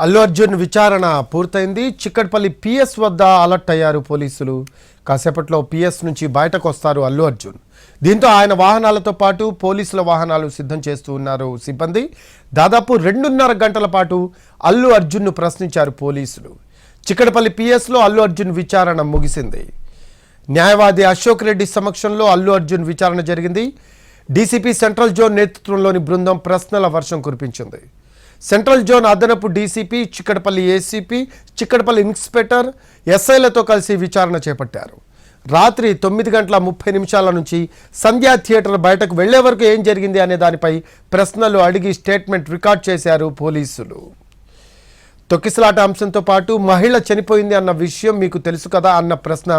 అల్లు అర్జున్ విచారణ పూర్తయింది. చిక్కడపల్లి పిఎస్ వద్ద అలర్ట్ అయ్యారు పోలీసులు. కాసేపట్లో పిఎస్ నుంచి బయటకు వస్తారు అల్లు అర్జున్. దీంతో ఆయన వాహనాలతో పాటు పోలీసుల వాహనాలు సిద్ధం చేస్తూ ఉన్నారు సిబ్బంది. దాదాపు 2.5 గంటల పాటు అల్లు అర్జున్ను ప్రశ్నించారు పోలీసులు. చిక్కడపల్లి పిఎస్లో అల్లు అర్జున్ విచారణ ముగిసింది. న్యాయవాది అశోక్ రెడ్డి సమక్షంలో అల్లు అర్జున్ విచారణ జరిగింది. డీసీపీ సెంట్రల్ జోన్ నేతృత్వంలోని బృందం ప్రశ్నల వర్షం కురిపించింది. సెంట్రల్ జోన్ అదనపు DCP, Chikkadpally ACP, Chikkadpally inspector, ఎస్ఐలతో కలిసి విచారణ చేపట్టారు. రాత్రి 9:30 నుంచి సంధ్యా థియేటర్ బయటకు వెళ్లే వరకు ఏం జరిగింది అనే దానిపై ప్రశ్నలు అడిగి స్టేట్మెంట్ రికార్డ్ చేశారు పోలీసులు. తొక్కిసలాట అంశంతో పాటు మహిళ చనిపోయింది అన్న విషయం మీకు తెలుసు కదా అన్న ప్రశ్న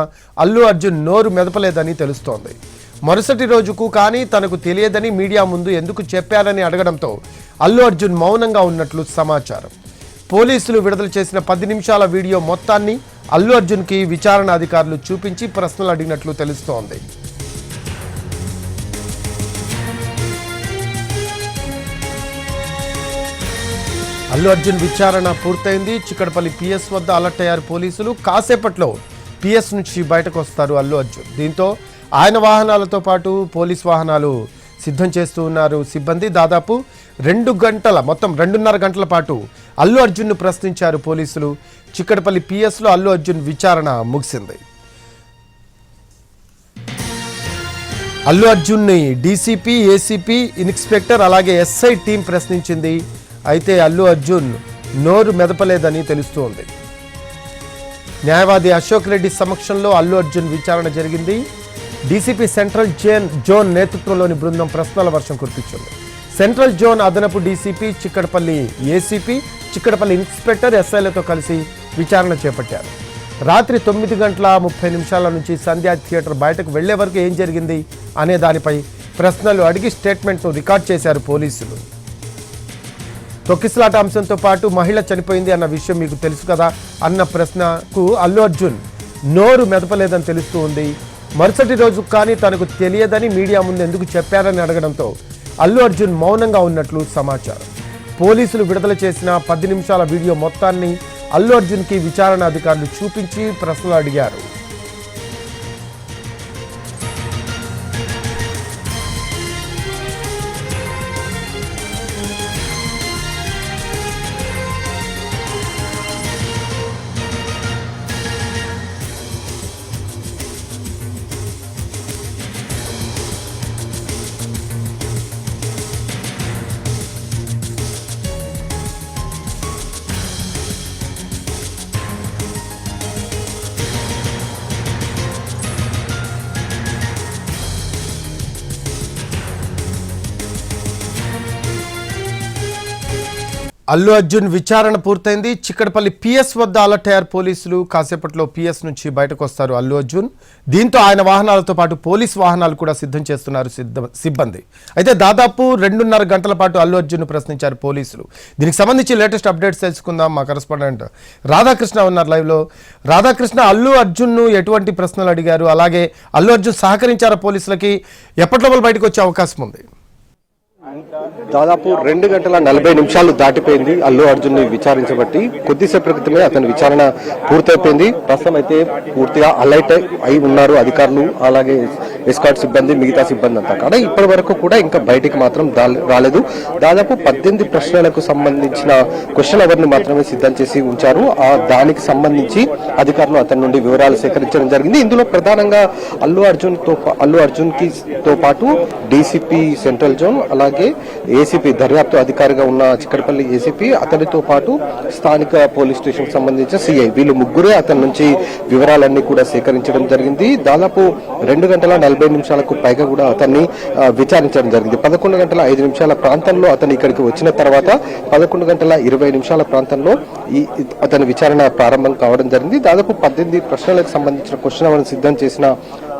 అల్లు అర్జున్ నోరు మెదపలేదని తెలుస్తోంది. మరుసటి రోజుకు కానీ తనకు తెలియదని మీడియా ముందు ఎందుకు చెప్పారని అడగడంతో అల్లు అర్జున్ మౌనంగా ఉన్నట్లు సమాచారం. పోలీసులు విడుదల చేసిన 10 నిమిషాల వీడియో మొత్తాన్ని అల్లు అర్జున్కి విచారణ అధికారులు చూపించి ప్రశ్నలు అడిగినట్లు తెలుస్తోంది. అల్లు అర్జున్ విచారణ పూర్తయింది. చిక్కడపల్లి పిఎస్ వద్ద అలర్ట్ అయ్యారు పోలీసులు. కాసేపట్లో పిఎస్ నుంచి బయటకు వస్తారు అల్లు అర్జున్. దీంతో ఆయన వాహనాలతో పాటు పోలీస్ వాహనాలు సిద్ధం చేస్తూ ఉన్నారు సిబ్బంది. దాదాపు 2.5 గంటల పాటు అల్లు అర్జున్ను ప్రశ్నించారు పోలీసులు. చిక్కడపల్లి పిఎస్లో అల్లు అర్జున్ విచారణ ముగిసింది. అల్లు అర్జున్ని డీసీపీ, ఏసీపీ, ఇన్స్పెక్టర్ అలాగే ఎస్ఐ టీం ప్రశ్నించింది. అయితే అల్లు అర్జున్ నోరు మెదపలేదని తెలుస్తోంది. న్యాయవాది అశోక్ రెడ్డి సమక్షంలో అల్లు అర్జున్ విచారణ జరిగింది. డీసీపీ సెంట్రల్ జోన్ నేతృత్వంలోని బృందం ప్రశ్నల వర్షం కురిపించింది. సెంట్రల్ జోన్ అదనపు DCP, Chikkadpally ACP, Chikkadpally inspector, ఎస్ఐలతో కలిసి విచారణ చేపట్టారు. రాత్రి 9:30 నుంచి సంధ్యా థియేటర్ బయటకు వెళ్లే వరకు ఏం జరిగింది అనే దానిపై ప్రశ్నలు అడిగి స్టేట్మెంట్ను రికార్డ్ చేశారు పోలీసులు. తొక్కిసలాట అంశంతో పాటు మహిళ చనిపోయింది అన్న విషయం మీకు తెలుసు కదా అన్న ప్రశ్నకు అల్లు అర్జున్ నోరు మెదపలేదని తెలుస్తూ ఉంది. మరుసటి రోజు కానీ తనకు తెలియదని మీడియా ముందు ఎందుకు చెప్పారని అడగడంతో అల్లు అర్జున్ మౌనంగా ఉన్నట్లు సమాచారం. పోలీసులు విడుదల చేసిన 10 నిమిషాల వీడియో మొత్తాన్ని అల్లు అర్జున్కి విచారణ అధికారులు చూపించి ప్రశ్నలు అడిగారు. అల్లు అర్జున్ విచారణ పూర్తయింది. చిక్కడపల్లి పిఎస్ వద్ద అలర్ట్ అయ్యారు పోలీసులు. కాసేపట్లో పిఎస్ నుంచి బయటకు వస్తారు అల్లు అర్జున్. దీంతో ఆయన వాహనాలతో పాటు పోలీస్ వాహనాలు కూడా సిద్ధం చేస్తున్నారు సిబ్బంది. అయితే దాదాపు 2.5 గంటల పాటు అల్లు అర్జున్ ప్రశ్నించారు పోలీసులు. దీనికి సంబంధించి లేటెస్ట్ అప్డేట్స్ తెలుసుకుందాం. మా కరెస్పాండెంట్ రాధాకృష్ణ ఉన్నారు లైవ్లో. రాధాకృష్ణ, అల్లు అర్జున్ను ఎటువంటి ప్రశ్నలు అడిగారు, అలాగే అల్లు అర్జున్ సహకరించారా పోలీసులకి, ఎప్పటిలోపల బయటకు వచ్చే అవకాశం ఉంది? దాదాపు 2:40 దాటిపోయింది అల్లు అర్జున్ ని విచారించబట్టి. కొద్దిసేపటి క్రితమే అతని విచారణ పూర్తయిపోయింది. ప్రస్తుతం అయితే పూర్తిగా అలర్ట్ అయి ఉన్నారు అధికారులు, అలాగే ఎస్కాట్ సిబ్బంది, మిగతా సిబ్బంది అంతా. కానీ ఇప్పటి వరకు కూడా ఇంకా బయటికి మాత్రం రాలేదు. దాదాపు 18 ప్రశ్నలకు సంబంధించిన క్వశ్చన్ అవర్ ని మాత్రమే సిద్ధం చేసి ఉంచారు. దానికి సంబంధించి అధికారులు అతని నుండి వివరాలు సేకరించడం జరిగింది. ఇందులో ప్రధానంగా అల్లు అర్జున్ కి తో పాటు డీసీపీ సెంట్రల్ జోన్, అలాగే ఏసీపీ దర్యాప్తు అధికారిగా ఉన్న చిక్కడపల్లి ఏసీపీ, అతనితో పాటు స్థానిక పోలీస్ స్టేషన్ కి సంబంధించిన సిఐ, వీళ్ళు ముగ్గురే అతని నుంచి వివరాలన్నీ కూడా సేకరించడం జరిగింది. దాదాపు 2:40 పైగా కూడా అతన్ని విచారించడం జరిగింది. 11:05 ప్రాంతంలో అతను ఇక్కడికి వచ్చిన తర్వాత 11:20 ప్రాంతంలో అతని విచారణ ప్రారంభం కావడం జరిగింది. దాదాపు 18 ప్రశ్నలకు సంబంధించిన క్వశ్చన్ అవర్ సిద్ధం చేసిన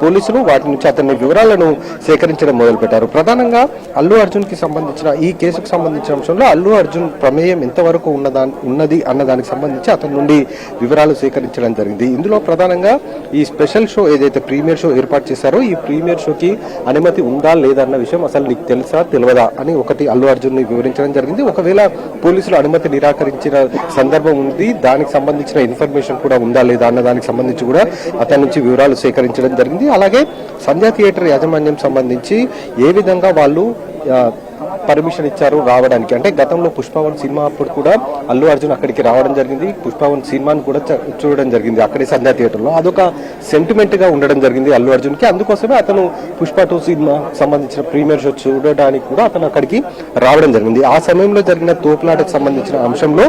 పోలీసులు వాటి నుంచి అతని వివరాలను సేకరించడం మొదలుపెట్టారు. ప్రధానంగా అల్లు అర్జున్ కి సంబంధించిన ఈ కేసుకు సంబంధించిన అంశంలో అల్లు అర్జున్ ప్రమేయం ఎంతవరకు ఉన్నది అన్న దానికి సంబంధించి అతని నుండి వివరాలు సేకరించడం జరిగింది. ఇందులో ప్రధానంగా ఈ స్పెషల్ షో ఏదైతే ప్రీమియర్ షో ఏర్పాటు చేశారో ఈ ప్రీమియర్ షోకి అనుమతి ఉందా లేదా అన్న విషయం అసలు నీకు తెలుసా తెలియదా అని ఒకటి అల్లు అర్జున్ ని వివరించడం జరిగింది. ఒకవేళ పోలీసులు అనుమతి నిరాకరించిన సందర్భం ఉంది, దానికి సంబంధించిన ఇన్ఫర్మేషన్ కూడా ఉందా లేదా అన్న దానికి సంబంధించి కూడా అతని నుంచి వివరాలు సేకరించడం జరిగింది. అలాగే సంధ్యా థియేటర్ యాజమాన్యం సంబంధించి ఏ విధంగా వాళ్ళు పర్మిషన్ ఇచ్చారు రావడానికి, అంటే గతంలో పుష్పవన్ సినిమా అప్పుడు కూడా అల్లు అర్జున్ అక్కడికి రావడం జరిగింది, పుష్పవన్ సినిమాను కూడా చూడడం జరిగింది అక్కడే సంధ్యా థియేటర్లో. అదొక సెంటిమెంట్ గా ఉండడం జరిగింది అల్లు అర్జున్ కి. అందుకోసమే అతను పుష్ప 2 సినిమా సంబంధించిన ప్రీమియర్ షో చూడడానికి కూడా అతను అక్కడికి రావడం జరిగింది. ఆ సమయంలో జరిగిన తోపులాటకు సంబంధించిన అంశంలో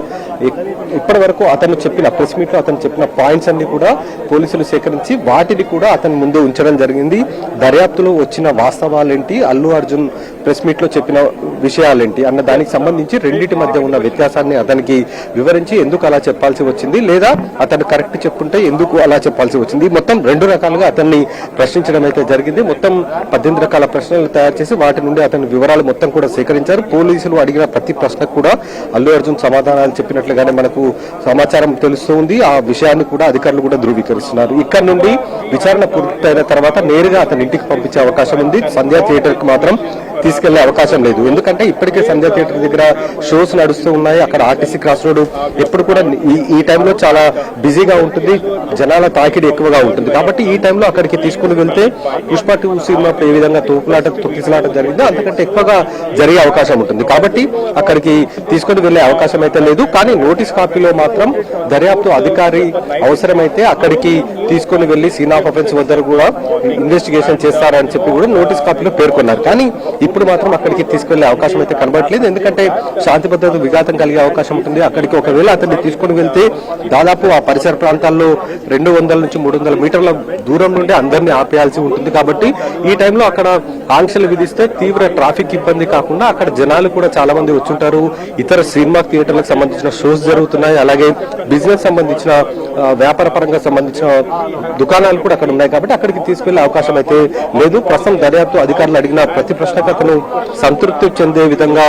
ఇప్పటి వరకు అతను చెప్పిన ప్రెస్ మీట్ లో అతను చెప్పిన పాయింట్స్ అన్ని కూడా పోలీసులు సేకరించి వాటిని కూడా అతని ముందు ఉంచడం జరిగింది. దర్యాప్తులో వచ్చిన వాస్తవాలేంటి, అల్లు అర్జున్ ప్రెస్ మీట్ లో చెప్పిన విషయాలేంటి అన్న దానికి సంబంధించి రెండింటి మధ్య ఉన్న వ్యత్యాసాన్ని అతనికి వివరించి ఎందుకు అలా చెప్పాల్సి వచ్చింది, లేదా అతను కరెక్ట్ చెప్పుంటే ఎందుకు అలా చెప్పాల్సి వచ్చింది, మొత్తం 2 రకాలుగా అతన్ని ప్రశ్నించడం అయితే జరిగింది. మొత్తం 18 రకాల ప్రశ్నలు తయారు చేసి వాటి నుండి అతని వివరాలు మొత్తం కూడా సేకరించారు. పోలీసులు అడిగిన ప్రతి ప్రశ్నకు కూడా అల్లు అర్జున్ సమాధానాలు చెప్పినట్లుగానే మనకు సమాచారం తెలుస్తూ ఉంది. ఆ విషయాన్ని కూడా అధికారులు కూడా ధృవీకరిస్తున్నారు. ఇక్కడ నుండి విచారణ పూర్తయిన తర్వాత నేరుగా అతని ఇంటికి పంపించే అవకాశం ఉంది. సంధ్యా థియేటర్ కి మాత్రం తీసుకెళ్లే అవకాశం లేదు. ఎందుకంటే ఇప్పటికే సంధ్యా థియేటర్ దగ్గర షోస్ నడుస్తూ ఉన్నాయి. అక్కడ ఆర్టీసీ క్రాస్ రోడ్ ఎప్పుడు కూడా ఈ టైంలో చాలా బిజీగా ఉంటుంది, జనాల తాకిడి ఎక్కువగా ఉంటుంది. కాబట్టి ఈ టైంలో అక్కడికి తీసుకుని వెళ్తే పుష్ప 2 సినిమా ఏ విధంగా తొక్కిసలాట జరిగిందో అంతకంటే ఎక్కువగా జరిగే అవకాశం ఉంటుంది. కాబట్టి అక్కడికి తీసుకుని వెళ్లే అవకాశం అయితే లేదు. కానీ నోటీస్ కాపీలో మాత్రం దర్యాప్తు అధికారి అవసరమైతే అక్కడికి తీసుకుని వెళ్లి సీన్ ఆఫ్ అఫెన్స్ వద్ద కూడా ఇన్వెస్టిగేషన్ చేస్తారని చెప్పి కూడా నోటీస్ కాపీలో పేర్కొన్నారు. కానీ ఇప్పుడు మాత్రం అక్కడికి తీసుకెళ్లే అవకాశం అయితే కనబడట్లేదు. ఎందుకంటే శాంతి భద్రత విఘాతం కలిగే అవకాశం ఉంటుంది. అక్కడికి ఒకవేళ అతన్ని తీసుకుని వెళ్తే దాదాపు ఆ పరిసర ప్రాంతాల్లో 200 నుంచి 300 మీటర్ల దూరం నుండి అందరినీ ఆపేయాల్సి ఉంటుంది. కాబట్టి ఈ టైంలో అక్కడ ఆంక్షలు విధిస్తే తీవ్ర ట్రాఫిక్ ఇబ్బంది కాకుండా అక్కడ జనాలు కూడా చాలా మంది వచ్చుంటారు. ఇతర సినిమా థియేటర్లకు సంబంధించిన షోస్ జరుగుతున్నాయి. అలాగే బిజినెస్ సంబంధించిన వ్యాపార పరంగా సంబంధించిన దుకాణాలు కూడా అక్కడ ఉన్నాయి. కాబట్టి అక్కడికి తీసుకెళ్లే అవకాశం అయితే లేదు. ప్రస్తుతం దర్యాప్తు అధికారులు అడిగిన ప్రతి ప్రశ్నకు అతను సంతృప్తి చెందే విధంగా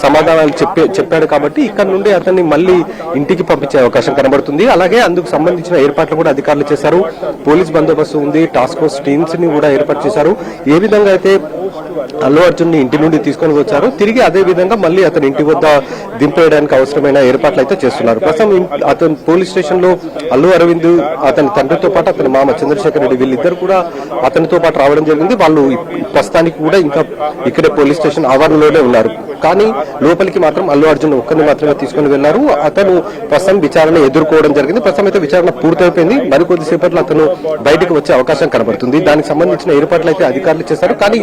సమాధానాలు చెప్పాడు. కాబట్టి ఇక్కడ నుండి అతన్ని మళ్ళీ ఇంటికి పంపించే అవకాశం కనబడుతుంది. అలాగే అందుకు సంబంధించిన ఏర్పాట్లు కూడా అధికారులు చేశారు. పోలీస్ బందోబస్తు ఉంది, టాస్క్ ఫోర్స్ టీమ్స్ ని కూడా ఏర్పాటు చేశారు. ఏ విధంగా అయితే అల్లు అర్జున్ ని ఇంటి నుండి తీసుకొని వచ్చారు, తిరిగి అదే విధంగా మళ్ళీ అతని ఇంటి వద్ద దింపేయడానికి అవసరమైన ఏర్పాట్లు అయితే చేస్తున్నారు. ప్రస్తుతం అతను పోలీస్ స్టేషన్ లో అల్లు అరవింద్, అతని తండ్రితో పాటు అతని మామ చంద్రశేఖర్ రెడ్డి వీళ్ళిద్దరు కూడా అతనితో పాటు రావడం జరిగింది. వాళ్ళు ప్రస్తుతానికి కూడా ఇంకా ఇక్కడే పోలీస్ స్టేషన్ ఆవరణలోనే ఉన్నారు. కానీ లోపలికి మాత్రం అల్లు అర్జున్ ఒక్కరిని మాత్రమే తీసుకుని వెళ్లారు. అతను ప్రస్తుతం విచారణ ఎదుర్కోవడం జరిగింది. ప్రస్తుతం అయితే విచారణ పూర్తయిపోయింది. మరికొద్దిసేపట్లో అతను బయటకు వచ్చే అవకాశం కనబడుతుంది. దానికి సంబంధించిన ఏర్పాట్లు అయితే అధికారులు చేశారు. కానీ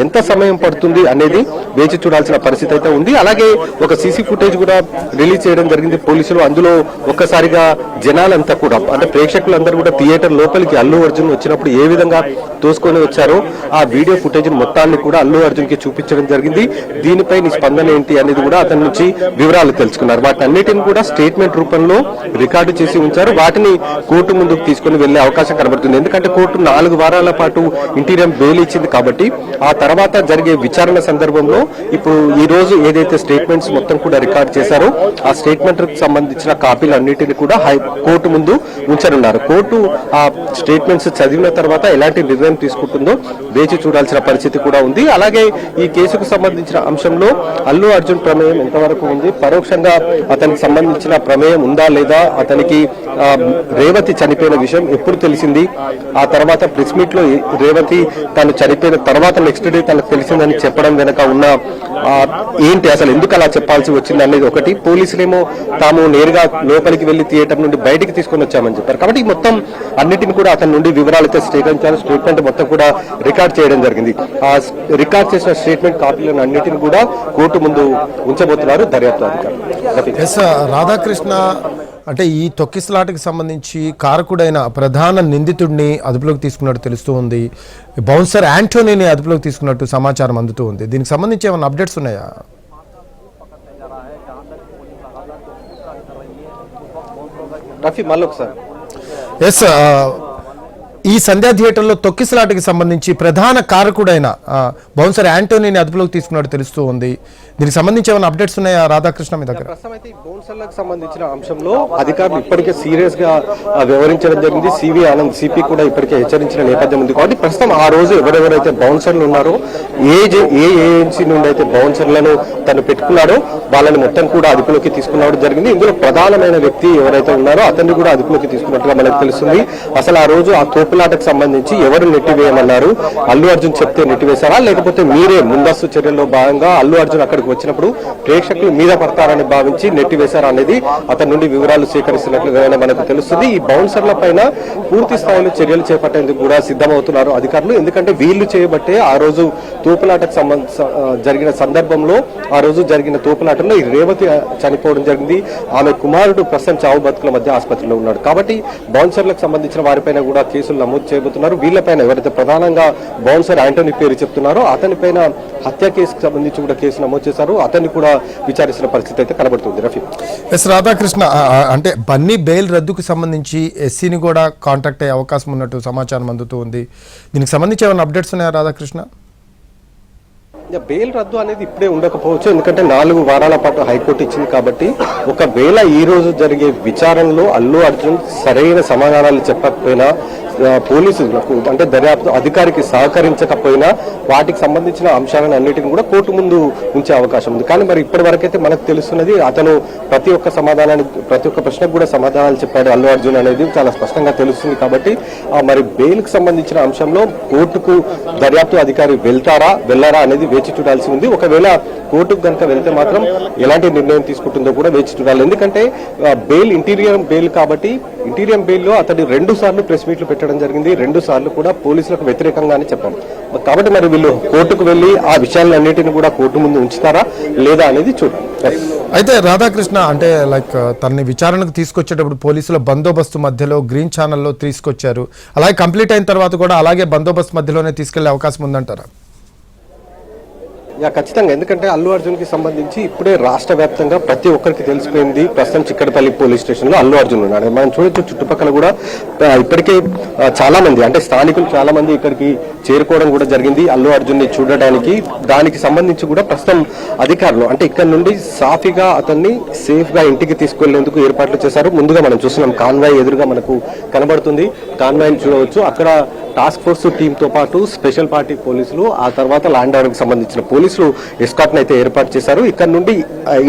ఎంత సమయం పడుతుంది అనేది వేచి చూడాల్సిన పరిస్థితి అయితే ఉంది. అలాగే ఒక సీసీ ఫుటేజ్ కూడా రిలీజ్ చేయడం జరిగింది పోలీసులు. అందులో ఒక్కసారిగా జనాలంతా కూడా, అంటే ప్రేక్షకులందరూ కూడా థియేటర్ లోపలికి అల్లు అర్జున్ వచ్చినప్పుడు ఏ విధంగా తోసుకొని వచ్చారో ఆ వీడియో ఫుటేజ్ మొత్తాన్ని కూడా అల్లు అర్జున్ కి చూపించడం జరిగింది. దీనిపై నీ స్పందన ఏంటి అనేది కూడా అతని నుంచి వివరాలు తెలుసుకున్నారు. వాటి అన్నిటిని కూడా స్టేట్మెంట్ రూపంలో రికార్డు చేసి ఉంచారు. వాటిని కోర్టు ముందుకు తీసుకుని వెళ్లే అవకాశం కనబడుతుంది. ఎందుకంటే కోర్టు 4 వారాల పాటు ఇంటీరియం బెయిల్ ఇచ్చింది. కాబట్టి ఆ తర్వాత జరిగే విచారణ సందర్భంలో ఇప్పుడు ఈ రోజు ఏదైతే స్టేట్మెంట్స్ మొత్తం కూడా రికార్డ్ చేశారో ఆ స్టేట్మెంట్ కు సంబంధించిన కాపీలు అన్నిటిని కూడా కోర్టు ముందు ఉంచనున్నారు. కోర్టు ఆ స్టేట్మెంట్స్ చదివిన తర్వాత ఎలాంటి నిర్ణయం తీసుకుంటుందో వేచి చూడాల్సిన పరిస్థితి కూడా ఉంది. అలాగే ఈ కేసుకు సంబంధించిన అంశంలో అల్లు అర్జున్ ప్రమేయం ఎంతవరకు ఉంది, పరోక్షంగా అతనికి సంబంధించిన ప్రమేయం ఉందా లేదా, అతనికి రేవతి చనిపోయిన విషయం ఎప్పుడు తెలిసింది, ఆ తర్వాత ప్రెస్ మీట్ లో రేవతి తను చనిపోయిన తర్వాత నెక్స్ట్ డే తనకు తెలిసిందని చెప్పడం వెనక ఉన్న ఏంటి, అసలు ఎందుకు అలా చెప్పాల్సి వచ్చింది అనేది ఒకటి. పోలీసులేమో తాము నేరుగా లోపలికి వెళ్లి థియేటర్ నుండి బయటికి తీసుకొని వచ్చామని చెప్పారు. కాబట్టి మొత్తం అన్నిటిని కూడా అతని నుండి వివరాలు అయితే సేకరించారు. స్టేట్మెంట్ మొత్తం కూడా రికార్డ్ చేయడం జరిగింది. ఆ రికార్డ్ చేసిన స్టేట్మెంట్ కాపీలను అన్నిటిని కూడా కోర్టు ముందు ఉంచబోతున్నారు దర్యాప్తు అధికారులు. రాధాకృష్ణ, అంటే ఈ తొక్కిసలాటకి సంబంధించి కారకుడైన ప్రధాన నిందితుడిని అదుపులోకి తీసుకున్నట్టు తెలుస్తూ ఉంది. బౌన్సర్ యాంటోనీని అదుపులోకి తీసుకున్నట్టు సమాచారం అందుతూ ఉంది. దీనికి సంబంధించి ఏమైనా అప్డేట్స్ ఉన్నాయా? రఫీ మళ్ళీ ఒకసారి. ఎస్, ఈ సంధ్యా థియేటర్లో తొక్కిసలాటకి సంబంధించి ప్రధాన కారకుడైన బౌన్సర్ యాంటోనీని అదుపులోకి తీసుకున్నట్టు తెలుస్తూ ఉంది. దీనికి సంబంధించి ఏమైనా అప్డేట్స్ ఉన్నాయా రాధాకృష్ణ మీ దగ్గర? ప్రస్తుతం అయితే ఈ బౌన్సర్లకు సంబంధించిన అంశంలో అధికారులు ఇప్పటికే సీరియస్ గా వ్యవహరించడం జరిగింది. సివి ఆనంద్ సిపి కూడా ఇప్పటికే హెచ్చరించిన నేపథ్యం ఉంది. కాబట్టి ప్రస్తుతం ఆ రోజు ఎవరెవరైతే బౌన్సర్లు ఉన్నారో ఏ ఏజెన్సీ నుండి అయితే బౌన్సర్లను తను పెట్టుకున్నాడో వాళ్ళని మొత్తం కూడా అదుపులోకి తీసుకున్నప్పుడు జరిగింది. ఇందులో ప్రధానమైన వ్యక్తి ఎవరైతే ఉన్నారో అతన్ని కూడా అదుపులోకి తీసుకున్నట్టుగా మనకు తెలుస్తుంది. అసలు ఆ రోజు ఆ తోపులాటకు సంబంధించి ఎవరు నెట్టివేయమన్నారు? అల్లు అర్జున్ చెప్తే నెట్టివేశారా, లేకపోతే మీరే ముందస్తు చర్యల్లో భాగంగా అల్లు అర్జున్ అక్కడికి వచ్చినప్పుడు ప్రేక్షకులు మీద పడతారని భావించి నెట్టివేశారా అనేది అతని నుండి వివరాలు సేకరిస్తున్నట్లుగా మనకు తెలుస్తుంది. ఈ బౌన్సర్ల పైన పూర్తి స్థాయిలో చర్యలు చేపట్టేందుకు కూడా సిద్ధమవుతున్నారు అధికారులు. ఎందుకంటే వీళ్లు చేయబట్టే ఆ రోజు తోపులాటకు జరిగిన సందర్భంలో ఆ రోజు జరిగిన తోపులాటలో ఈ రేవతి చనిపోవడం జరిగింది. ఆమె కుమారుడు ప్రస్తుతం చావు బతుకుల మధ్య ఆసుపత్రిలో ఉన్నాడు. కాబట్టి బౌన్సర్లకు సంబంధించిన వారిపైన కూడా కేసులు నమోదు చేయబోతున్నారు. వీళ్లపైన ఎవరైతే ప్రధానంగా బౌన్సర్ యాంటోనీ పేరు చెప్తున్నారో అతని పైన హత్య కేసుకు సంబంధించి కూడా కేసు నమోదు చేశారు. అతన్ని కూడా విచారిస్తున్న పరిస్థితి అయితే కనబడుతుంది. రఫీ ఎస్ రాధాకృష్ణ, అంటే బన్నీ బెయిల్ రద్దుకు సంబంధించి ఎస్సీని కూడా కాంటాక్ట్ అయ్యే అవకాశం ఉన్నట్టు సమాచారం అందుతూ ఉంది. దీనికి సంబంధించి ఏమైనా అప్డేట్స్ ఉన్నాయా రాధాకృష్ణ? బెయిల్ రద్దు అనేది ఇప్పుడే ఉండకపోవచ్చు, ఎందుకంటే 4 వారాల పాటు హైకోర్టు ఇచ్చింది. కాబట్టి ఒకవేళ ఈ రోజు జరిగే విచారణలో అల్లు అర్జున్ సరైన సమాధానాలు చెప్పకపోయినా, పోలీసులకు అంటే దర్యాప్తు అధికారికి సహకరించకపోయినా వాటికి సంబంధించిన అంశాలను అన్నిటిని కూడా కోర్టు ముందు ఉంచే అవకాశం ఉంది. కానీ మరి ఇప్పటి వరకైతే మనకు తెలుస్తున్నది అతను ప్రతి ఒక్క ప్రశ్నకు కూడా సమాధానాలు చెప్పాడు అల్లు అర్జున్ అనేది చాలా స్పష్టంగా తెలుస్తుంది. కాబట్టి మరి బెయిల్ కి సంబంధించిన అంశంలో కోర్టుకు దర్యాప్తు అధికారి వెళ్ళారా అనేది వేచి చూడాల్సి ఉంది. ఒకవేళ కోర్టుకు కనుక వెళ్తే మాత్రం ఎలాంటి నిర్ణయం తీసుకుంటుందో కూడా వేచి చూడాలి. ఎందుకంటే బెయిల్ ఇంటీరియర్ బెయిల్ కాబట్టి ఇంటీరియర్ బెయిల్లో అతడు 2 సార్లు ప్రెస్ మీట్లు పెట్టడం జరిగింది. 2 సార్లు కూడా పోలీసులకు వ్యతిరేకంగానే చెప్పాం. కాబట్టి మరి వీళ్ళు కోర్టుకు వెళ్లి ఆ విషయాలన్నింటినీ కూడా కోర్టు ముందు ఉంచుతారా లేదా అనేది చూడాలి. అయితే రాధాకృష్ణ, అంటే లైక్ తనని విచారణకు తీసుకొచ్చేటప్పుడు పోలీసుల బందోబస్తు మధ్యలో గ్రీన్ ఛానల్లో తీసుకొచ్చారు. అలాగే కంప్లీట్ అయిన తర్వాత కూడా అలాగే బందోబస్తు మధ్యలోనే తీసుకెళ్లే అవకాశం ఉందంటారా? ఖచ్చితంగా. ఎందుకంటే అల్లు అర్జున్ కి సంబంధించి ఇప్పుడే రాష్ట్ర వ్యాప్తంగా ప్రతి ఒక్కరికి తెలిసిపోయింది ప్రస్తుతం చిక్కడపల్లి పోలీస్ స్టేషన్ లో అల్లు అర్జున్ ఉన్నాడు. మనం చూడొచ్చు చుట్టుపక్కల కూడా ఇప్పటికే చాలా మంది అంటే స్థానికులు చాలా మంది ఇక్కడికి చేరుకోవడం కూడా జరిగింది అల్లు అర్జున్ ని చూడడానికి. దానికి సంబంధించి కూడా ప్రస్తుతం అధికారులు అంటే ఇక్కడ నుండి సాఫీగా అతన్ని సేఫ్ గా ఇంటికి తీసుకెళ్లేందుకు ఏర్పాట్లు చేశారు. ముందుగా మనం చూస్తున్నాం కాన్వాయ్ ఎదురుగా మనకు కనబడుతుంది. కాన్వాయ్ చూడవచ్చు. అక్కడ టాస్క్ ఫోర్స్ టీమ్ తో పాటు స్పెషల్ పార్టీ పోలీసులు, ఆ తర్వాత ల్యాండ్ ఆర్డర్ కి సంబంధించిన పోలీసులు ఎస్కాట్ అయితే ఏర్పాటు చేశారు. ఇక్కడ నుండి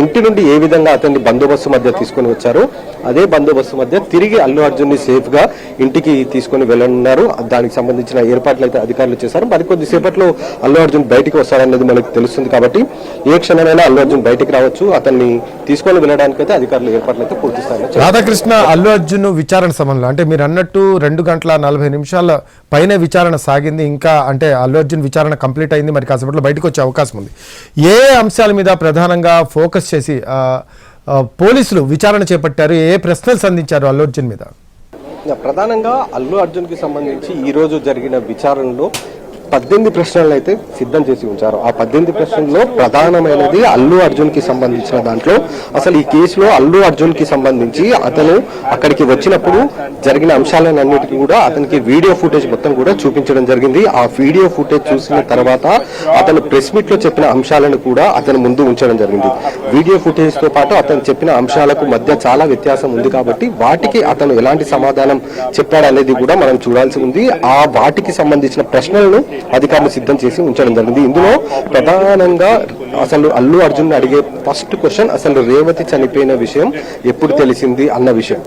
ఇంటి నుండి ఏ విధంగా అతన్ని బందోబస్తు మధ్య తీసుకొని వచ్చారో అదే బందోబస్తు మధ్య తిరిగి అల్లు అర్జున్ ని సేఫ్ గా ఇంటికి తీసుకొని వెళ్ళనున్నారు. దానికి సంబంధించిన ఏర్పాట్లు అయితే అధికారులు చేశారు. మరికొద్ది సేపట్లో అల్లు అర్జున్ బయటికి వస్తారనేది మనకు తెలుస్తుంది. కాబట్టి ఏ క్షణమైనా అల్లు అర్జున్ బయటికి రావచ్చు. అతన్ని తీసుకొని వెళ్ళడానికి అయితే అధికారులు ఏర్పాట్లు అయితే పూర్తి స్థాయిలో. రాధాకృష్ణ, అల్లు అర్జున్ విచారణ సమయంలో అంటే మీరు అన్నట్టు 2 గంటల 40 నిమిషాల పైన విచారణ సాగింది. ఇంకా అంటే అల్లు అర్జున్ విచారణ కంప్లీట్ అయింది. మరి కాసేపట్లో బయటకు వచ్చే అవకాశం ఉంది. ఏ అంశాల మీద ప్రధానంగా ఫోకస్ చేసి పోలీసులు విచారణ చేపట్టారు? ఏ ప్రశ్నలు సంధించారు అల్లు అర్జున్ మీద? ప్రధానంగా అల్లు అర్జున్ కి సంబంధించి ఈ రోజు జరిగిన విచారణలో 18 ప్రశ్నలు అయితే సిద్ధం చేసి ఉంచారు. ఆ 18 ప్రశ్నల్లో ప్రధానమైనది అల్లు అర్జున్ కి సంబంధించిన దాంట్లో అసలు ఈ కేసులో అల్లు అర్జున్ కి సంబంధించి అతను అక్కడికి వచ్చినప్పుడు జరిగిన అంశాలన్నిటికీ కూడా అతనికి వీడియో ఫుటేజ్ మొత్తం కూడా చూపించడం జరిగింది. ఆ వీడియో ఫుటేజ్ చూసిన తర్వాత అతను ప్రెస్ మీట్ లో చెప్పిన అంశాలను కూడా అతను ముందు ఉంచడం జరిగింది. వీడియో ఫుటేజ్ తో పాటు అతను చెప్పిన అంశాలకు మధ్య చాలా వ్యత్యాసం ఉంది. కాబట్టి వాటికి అతను ఎలాంటి సమాధానం చెప్పాడనేది కూడా మనం చూడాల్సి ఉంది. ఆ వాటికి సంబంధించిన ప్రశ్నలను అధికారులు సిద్ధం చేసి ఉంచడం జరిగింది. ఇందులో ప్రధానంగా అసలు అల్లు అర్జున్ అడిగే ఫస్ట్ క్వశ్చన్ అసలు రేవతి చనిపోయిన విషయం ఎప్పుడు తెలిసింది అన్న విషయం.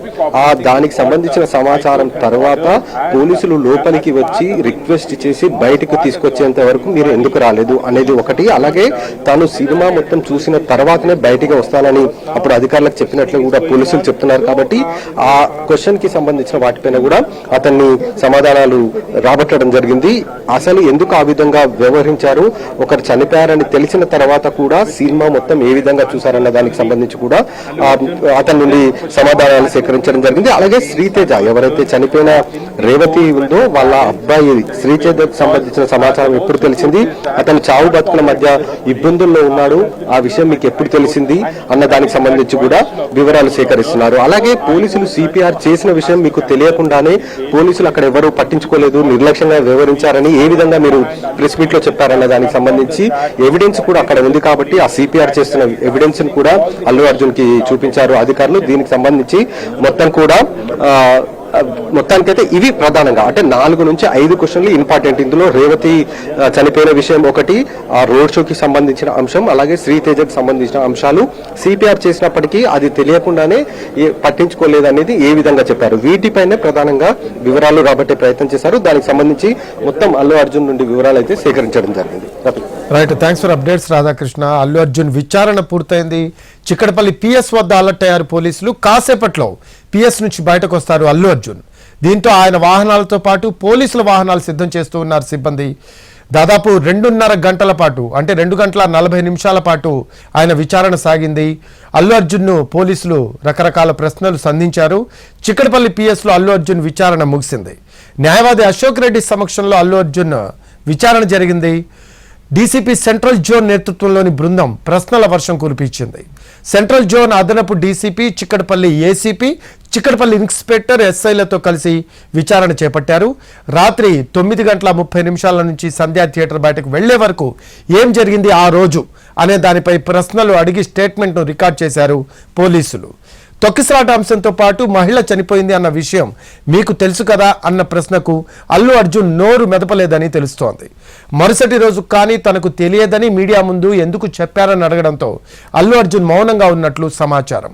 దానికి సంబంధించిన సమాచారం తర్వాత పోలీసులు లోపలికి వచ్చి రిక్వెస్ట్ చేసి బయటకు తీసుకొచ్చేంత వరకు మీరు ఎందుకు రాలేదు అనేది ఒకటి. అలాగే తాను సినిమా మొత్తం చూసిన తర్వాతనే బయటికి వస్తానని అప్పుడు అధికారులకు చెప్పినట్లు కూడా పోలీసులు చెప్తున్నారు. కాబట్టి ఆ క్వశ్చన్ కి సంబంధించిన వాటిపైన కూడా అతన్ని సమాధానాలు రాబట్టడం జరిగింది. అసలు ఎందుకు ఆ విధంగా వ్యవహరించారు, ఒకరు చనిపోయారని తెలిసిన తర్వాత కూడా సినిమా మొత్తం ఏ విధంగా చూసారన్న దానికి సంబంధించి కూడా అతని నుండి సమాధానాలు సేకరించడం జరిగింది. అలాగే శ్రీతేజ ఎవరైతే చనిపోయిన రేవతి ఉందో వాళ్ళ అబ్బాయి శ్రీతేజకు సంబంధించిన సమాచారం ఎప్పుడు తెలిసింది, అతను చావు బతుకుల మధ్య ఇబ్బందుల్లో ఉన్నాడు, ఆ విషయం మీకు ఎప్పుడు తెలిసింది అన్న దానికి సంబంధించి కూడా వివరాలు సేకరిస్తున్నారు. అలాగే పోలీసులు సిపిఆర్ చేసిన విషయం మీకు తెలియకుండానే పోలీసులు అక్కడ ఎవరు పట్టించుకోలేదు, నిర్లక్ష్యంగా వ్యవహరించారని ఏ విధంగా మీరు ప్రెస్ మీట్ లో చెప్పారన్న దానికి సంబంధించి ఎవిడెన్స్ కూడా అక్కడ ఉంది కాబట్టి ఆ సిపిఆర్ చేస్తున్న ఎవిడెన్స్ కూడా అల్లు అర్జున్ కి చూపించారు అధికారులు. దీనికి సంబంధించి మొత్తానికైతే ఇవి ప్రధానంగా అంటే 4 నుంచి 5 క్వశ్చన్లు ఇంపార్టెంట్. ఇందులో రేవతి చనిపోయిన విషయం ఒకటి, ఆ రోడ్ షోకి సంబంధించిన అంశం, అలాగే శ్రీతేజకు సంబంధించిన అంశాలు. సిపిఆర్ చేసినప్పటికీ అది తెలియకుండానే పట్టించుకోలేదనేది ఏ విధంగా చెప్పారు, వీటిపైనే ప్రధానంగా వివరాలు రాబట్టే ప్రయత్నం చేశారు. దానికి సంబంధించి మొత్తం అల్లు అర్జున్ నుండి వివరాలు అయితే సేకరించడం జరిగింది. Right, thanks for updates Radhakrishna. Allu Arjun విచారణ పూర్తయింది. చిక్కడపల్లి పిఎస్ వద్ద అలర్ట్ అయ్యారు పోలీసులు. కాసేపట్లో పిఎస్ నుంచి బయటకు వస్తారు అల్లు అర్జున్. దీంతో ఆయన వాహనాలతో పాటు పోలీసుల వాహనాలు సిద్ధం చేస్తూ ఉన్నారు సిబ్బంది. దాదాపు 2.5 గంటల పాటు అంటే 2 గంటల 40 నిమిషాల పాటు ఆయన విచారణ సాగింది. అల్లు అర్జున్ను పోలీసులు రకరకాల ప్రశ్నలు సంధించారు. చిక్కడపల్లి పిఎస్లో అల్లు అర్జున్ విచారణ ముగిసింది. న్యాయవాది అశోక్ రెడ్డి సమక్షంలో అల్లు అర్జున్ విచారణ జరిగింది. డీసీపీ సెంట్రల్ జోన్ నేతృత్వంలోని బృందం ప్రశ్నల వర్షం కురిపించింది. సెంట్రల్ జోన్ అదనపు DCP, Chikkadpally ACP, Chikkadpally inspector, ఎస్ఐలతో కలిసి విచారణ చేపట్టారు. రాత్రి 9 గంటల 30 నిమిషాల నుంచి సంధ్యా థియేటర్ బయటకు వెళ్లే వరకు ఏం జరిగింది ఆ రోజు అనే దానిపై ప్రశ్నలు అడిగి స్టేట్మెంట్ను రికార్డ్ చేశారు పోలీసులు. తొక్కిసలాట అంశంతో పాటు మహిళ చనిపోయింది అన్న విషయం మీకు తెలుసు కదా అన్న ప్రశ్నకు అల్లు అర్జున్ నోరు మెదపలేదని తెలుస్తోంది. మరుసటి రోజు కానీ తనకు తెలియదని మీడియా ముందు ఎందుకు చెప్పారని అడగడంతో అల్లు అర్జున్ మౌనంగా ఉన్నట్లు సమాచారం.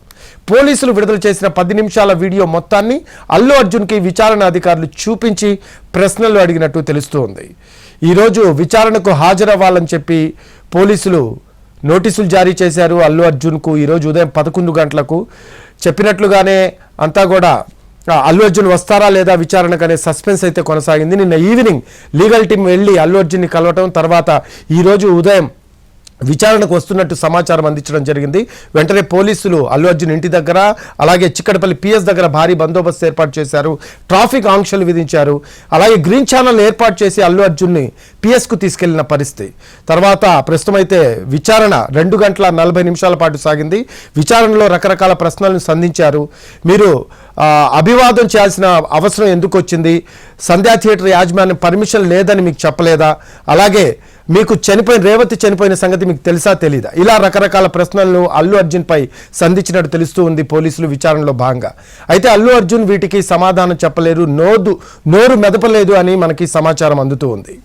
పోలీసులు విడుదల చేసిన 10 నిమిషాల వీడియో మొత్తాన్ని అల్లు అర్జున్కి విచారణ అధికారులు చూపించి ప్రశ్నలు అడిగినట్టు తెలుస్తోంది. ఈరోజు విచారణకు హాజరవ్వాలని చెప్పి పోలీసులు నోటీసులు జారీ చేశారు అల్లు అర్జున్కు. ఈరోజు ఉదయం 11 గంటలకు చెప్పినట్లుగానే అంతా కూడా అల్లు అర్జున్ వస్తారా లేదా విచారణకనే సస్పెన్స్ అయితే కొనసాగింది. నిన్న ఈవినింగ్ లీగల్ టీం వెళ్ళి అల్లు అర్జున్ని కలవటం, తర్వాత ఈరోజు ఉదయం విచారణకు వస్తున్నట్టు సమాచారం అందించడం జరిగింది. వెంటనే పోలీసులు అల్లు అర్జున్ ఇంటి దగ్గర అలాగే చిక్కడపల్లి పిఎస్ దగ్గర భారీ బందోబస్తు ఏర్పాటు చేశారు. ట్రాఫిక్ ఆంక్షలు విధించారు. అలాగే గ్రీన్ ఛానల్ ఏర్పాటు చేసి అల్లు అర్జున్ని పిఎస్కు తీసుకెళ్లిన పరిస్థితి. తర్వాత ప్రస్తుతం అయితే విచారణ 2 గంటల 40 నిమిషాల పాటు సాగింది. విచారణలో రకరకాల ప్రశ్నలను సంధించారు. మీరు అభివాదం చేయాల్సిన అవసరం ఎందుకు వచ్చింది, సంధ్యా థియేటర్ యాజమాన్యం పర్మిషన్ లేదని మీకు చెప్పలేదా, అలాగే మీకు రేవతి చనిపోయిన సంగతి మీకు తెలుసా తెలీదా, ఇలా రకరకాల ప్రశ్నలను అల్లు అర్జున్ పై సంధించినట్టు తెలుస్తూ ఉంది పోలీసులు విచారణలో భాగంగా. అయితే అల్లు అర్జున్ వీటికి సమాధానం చెప్పలేరు, నోరు మెదపలేదు అని మనకి సమాచారం అందుతూ ఉంది.